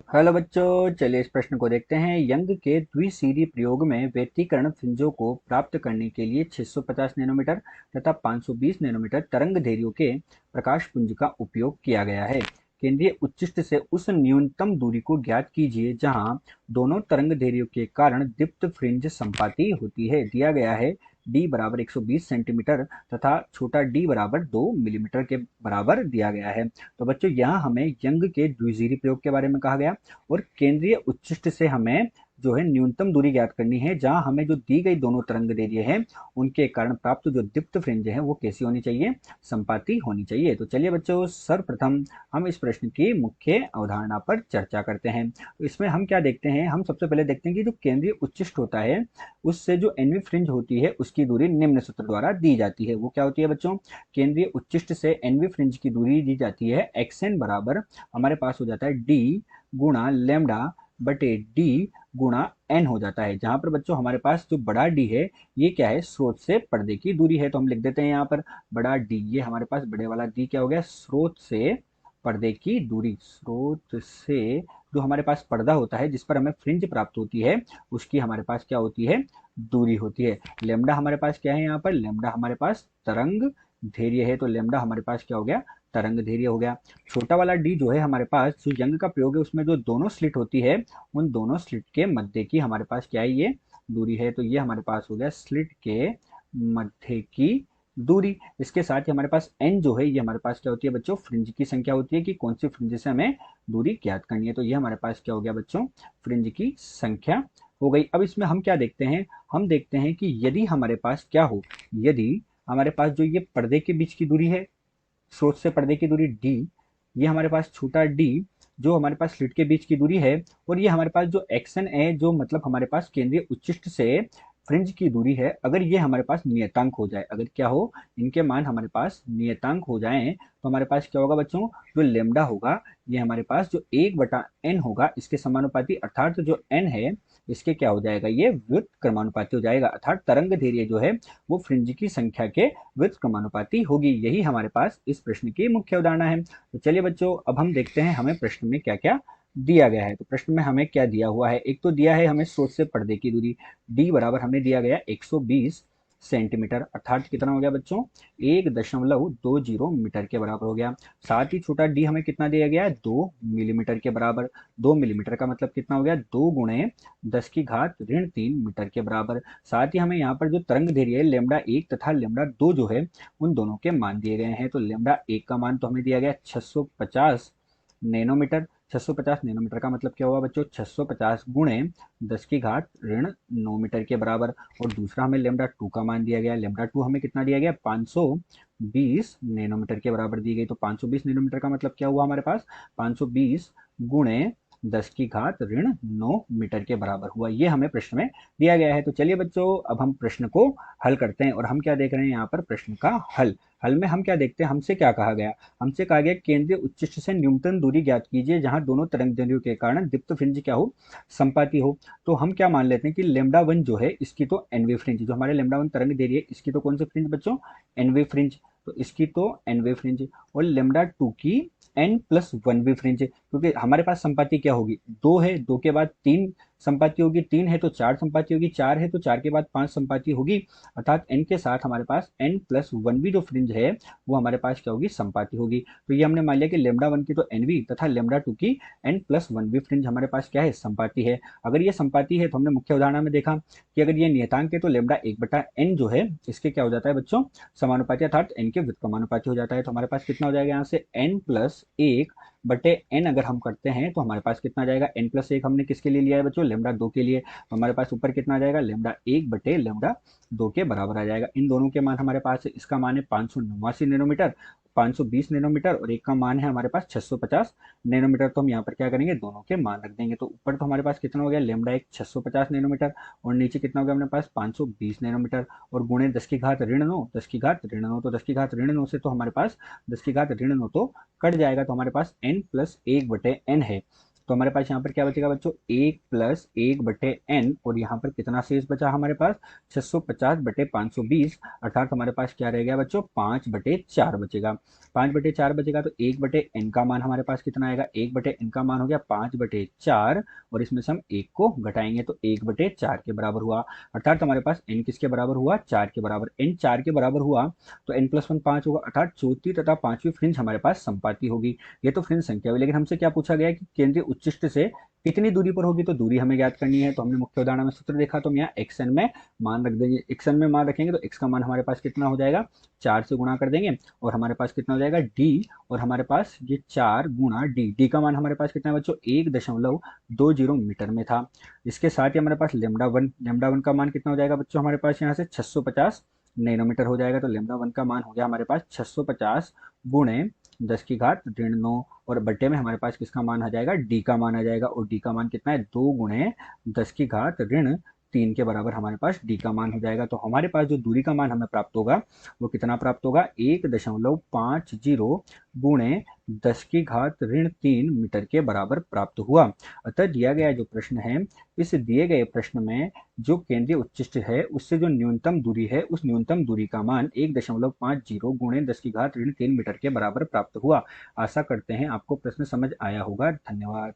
Hello बच्चों, चलिए इस प्रश्न को देखते हैं। यंग के द्विसीरी प्रयोग में व्यतिकरण फ्रिंजों को प्राप्त करने के लिए 650 नैनोमीटर तथा 520 नैनोमीटर तरंग दैर्ध्यों के प्रकाश पुंज का उपयोग किया गया है। केंद्रीय उच्चिष्ट से उस न्यूनतम दूरी को ज्ञात कीजिए जहां दोनों तरंग दैर्ध्यों के कारण दीप्त फ्रिंज संपाती होती है। दिया गया है d बराबर 120 सेंटीमीटर तथा छोटा d बराबर 2 मिलीमीटर के बराबर दिया गया है। तो बच्चों यहाँ हमें यंग के द्विजीरी प्रयोग के बारे में कहा गया और केंद्रीय उच्चिष्ट से हमें जो है न्यूनतम दूरी ज्ञात करनी है जहां हमें जो दी गई दोनों तरंग दैर्ध्य है उनके कारण प्राप्त जो दीप्त फ्रिंज है वो कैसी होनी चाहिए, संपाती होनी चाहिए। तो चलिए बच्चों, सर्वप्रथम हम इस प्रश्न की मुख्य अवधारणा पर चर्चा करते हैं। तो इसमें हम क्या देखते हैं, हम सबसे पहले देखते हैं कि जो केंद्रीय उच्चिष्ट होता है उससे जो एनवी फ्रिंज होती है उसकी दूरी निम्न सूत्र द्वारा दी जाती है। वो क्या होती है बच्चों, केंद्रीय उच्चिष्ट से एनवी फ्रिंज की दूरी दी जाती है एक्सएन बराबर हमारे पास हो जाता है डी गुणा लेमडा बटे डी गुणा एन हो जाता है। जहां पर बच्चों हमारे पास जो बड़ा डी है ये क्या है, स्रोत से पर्दे की दूरी है। तो हम लिख देते हैं यहाँ पर बड़ा डी, ये हमारे पास बड़े वाला डी क्या हो गया, स्रोत से पर्दे की दूरी। स्रोत से जो हमारे पास पर्दा होता है जिस पर हमें फ्रिंज प्राप्त होती है उसकी हमारे पास क्या होती है, दूरी होती है। लेमडा हमारे पास क्या है, यहाँ पर लेमडा हमारे पास तरंग धैर्य है, तो लेमडा हमारे पास क्या हो गया, तरंग धैर्य हो गया। छोटा वाला डी जो है हमारे पास जो यंग का प्रयोग है उसमें जो दोनों स्लिट होती है उन दोनों स्लिट के मध्य की हमारे पास क्या है, ये दूरी है। तो ये हमारे पास हो गया स्लिट के मध्य की दूरी। इसके साथ ही हमारे पास एन जो है ये हमारे पास क्या होती है बच्चों, फ्रिंज की संख्या होती है कि कौन सी फ्रिंज से हमें दूरी ज्ञात करनी है। तो ये हमारे पास क्या हो गया बच्चों, फ्रिंज की संख्या हो गई। अब इसमें हम क्या देखते हैं, हम देखते हैं कि यदि हमारे पास क्या हो, यदि हमारे पास जो ये पर्दे के बीच की दूरी है, स्रोत से पर्दे की दूरी डी, ये हमारे पास छोटा डी जो हमारे पास स्लिट के बीच की दूरी है, और ये हमारे पास जो एक्सन है जो मतलब हमारे पास केंद्रीय उच्चिष्ट से फ्रिंज की दूरी है, अगर ये हमारे पास नियतांक हो जाए, अगर क्या हो, इनके मान हमारे पास नियतांक हो जाएं तो हमारे पास क्या होगा बच्चों, जो लेमडा होगा ये हमारे पास जो 1/n होगा इसके समानुपाती, अर्थात जो n है इसके क्या हो जाएगा, ये व्युत्क्रमानुपाती हो जाएगा। अर्थात तरंग दैर्ध्य जो है वो फ्रिंज की संख्या के व्युत्क्रमानुपाती होगी। यही हमारे पास इस प्रश्न की मुख्य अवधारणा है। तो चलिए बच्चों, अब हम देखते हैं हमें प्रश्न में क्या क्या दिया गया है। तो प्रश्न में हमें क्या दिया हुआ है, एक तो दिया है हमें स्रोत से पर्दे की दूरी d बराबर हमें दिया गया 120 सेंटीमीटर, अर्थात कितना हो गया बच्चों, 1.20 मीटर के बराबर हो गया। साथ ही छोटा डी हमें कितना दिया गया है, 2 मिलीमीटर के बराबर। 2 मिलीमीटर का मतलब कितना हो गया, 2 गुणे 10⁻³ मीटर के बराबर। साथ ही हमें यहाँ पर जो तरंग दैर्ध्य है लेमडा 1 तथा लेमडा 2 जो है उन दोनों के मान दिए गए हैं। तो लेमडा 1 का मान तो हमें दिया गया 650 नैनोमीटर। 650 नैनोमीटर का मतलब क्या हुआ बच्चों, 650 गुणे 10⁻⁹ मीटर के बराबर। और दूसरा हमें लेमडा 2 का मान दिया गया, लेमडा 2 हमें कितना दिया गया, 520 नैनोमीटर के बराबर दी गई। तो 520 नैनोमीटर का मतलब क्या हुआ हमारे पास, 520 गुणे 10⁻⁹ मीटर के बराबर हुआ। ये हमें प्रश्न में दिया गया है। तो चलिए बच्चों, अब हम प्रश्न को हल करते हैं और हम क्या देख रहे हैं यहाँ पर, प्रश्न का हल। हल में हम क्या देखते हैं, हमसे क्या कहा गया, हमसे कहा गया केंद्रीय उच्चिष्ट से न्यूनतम दूरी ज्ञात कीजिए जहां दोनों तरंग दैर्ध्यों के कारण दीप्त फ्रिंज क्या हो, संपाती हो। तो हम क्या मान लेते हैं कि लेमडा 1 जो है इसकी तो एनवे फ्रिंज, जो हमारे लेमडा 1 तरंग दैर्ध्य है इसकी तो कौन सी फ्रिंज बच्चों, एनवे फ्रिंज। तो इसकी तो एनवे फ्रिंज, और लेमडा 2 की n+1 वी फ्रिंज, क्योंकि हमारे पास संपाति क्या होगी, 2 है, 2 के बाद 3 संपाति होगी, 3 है तो 4 संपाति होगी, 4 है तो 4 के बाद 5 संपाति होगी। अर्थात n के साथ हमारे पास n+1 भी जो फ्रिंज है वो हमारे पास क्या होगी, संपाति होगी। तो ये हमने मान लिया कि लेमडा 1 की तो एनवी तथा लेमडा 2 की n+1 भी फ्रिंज हमारे पास क्या है, संपाति है। अगर ये संपाति है तो हमने मुख्य उदाहरण में देखा कि अगर ये नियतांक है तो लेमडा 1/n जो है इसके क्या हो जाता है बच्चों, समानुपाती, अर्थात n के व्युत्क्रमानुपाती हो जाता है। तो हमारे पास कितना हो जाएगा यहाँ से n+1/n अगर हम करते हैं तो हमारे पास कितना आ जाएगा, n+1 हमने किसके लिए लिया है बच्चों, लेमडा 2 के लिए। तो हमारे पास ऊपर कितना आ जाएगा, लेमडा 1/लेमडा 2 के बराबर आ जाएगा। इन दोनों के मान हमारे पास है, इसका मान है 589 नैनोमीटर, 520 नैनोमीटर, और एक का मान है हमारे पास 650 नैनोमीटर। तो हम यहाँ पर क्या करेंगे, दोनों के मान रख देंगे। तो ऊपर तो हमारे पास कितना हो गया, लेमडा 1 650 नैनोमीटर, और नीचे कितना हो गया हमारे पास 520 नैनोमीटर, और गुणे 10⁻⁹ 10⁻⁹ तो 10⁻⁹ से तो हमारे पास 10⁻⁹ तो कट जाएगा, तो हमारे पास n+1/n है। तो हमारे पास यहाँ पर क्या बचेगा बच्चों, 1 प्लस 1/n, और यहाँ पर कितना शेष बचा हमारे पास, 650/520, अर्थात हमारे पास क्या रह गया बच्चों, 5/4 बचेगा। 5/4 बचेगा तो 1/n का मान हमारे पास कितना आएगा, 1/n का मान हो गया 5/4, और इसमें से हम 1 को घटाएंगे तो 1/4 के बराबर हुआ। अर्थात हमारे पास n किसके बराबर हुआ, 4 के बराबर। n 4 के बराबर हुआ तो n+1 5 होगा, अर्थात चौथी तथा पांचवी फ्रिंज हमारे पास संपाती होगी। ये तो फ्रिंज संख्या हुई, लेकिन हमसे क्या पूछा गया कि केंद्रीय उच्चिष्ट से कितनी दूरी पर होगी, तो दूरी हमें ज्ञात करनी है। तो हमने मुख्य उदाहरण में सूत्र देखा, तो हम यहाँ xn में मान रख देंगे। xn में मान रखेंगे तो x का मान हमारे पास कितना हो जाएगा, 4 से गुणा कर देंगे, और हमारे पास कितना हो जाएगा d, और हमारे पास ये 4 गुणा d का मान हमारे पास कितना है बच्चों, 1.20 मीटर में था। इसके साथ ही हमारे पास लेमडा वन का मान कितना हो जाएगा बच्चों, हमारे पास यहाँ से 650 नैनोमीटर हो जाएगा। तो लेमडा वन का मान हो गया हमारे पास 650 गुणे 10⁻⁹ और बट्टे में हमारे पास किसका मान आ जाएगा, डी का मान आ जाएगा, और डी का मान कितना है, 2 गुणे 10⁻3 के बराबर हमारे पास डी का मान हो जाएगा। तो हमारे पास जो दूरी का मान हमें प्राप्त होगा वो कितना प्राप्त होगा, 1.50 गुणे 10⁻3 मीटर के बराबर प्राप्त हुआ। अतः दिया गया जो प्रश्न है, इस दिए गए प्रश्न में जो केंद्रीय उच्चिष्ट है उससे जो न्यूनतम दूरी है, उस न्यूनतम दूरी का मान 1.50 गुणे 10⁻3 मीटर के बराबर प्राप्त हुआ। आशा करते हैं आपको प्रश्न समझ आया होगा। धन्यवाद।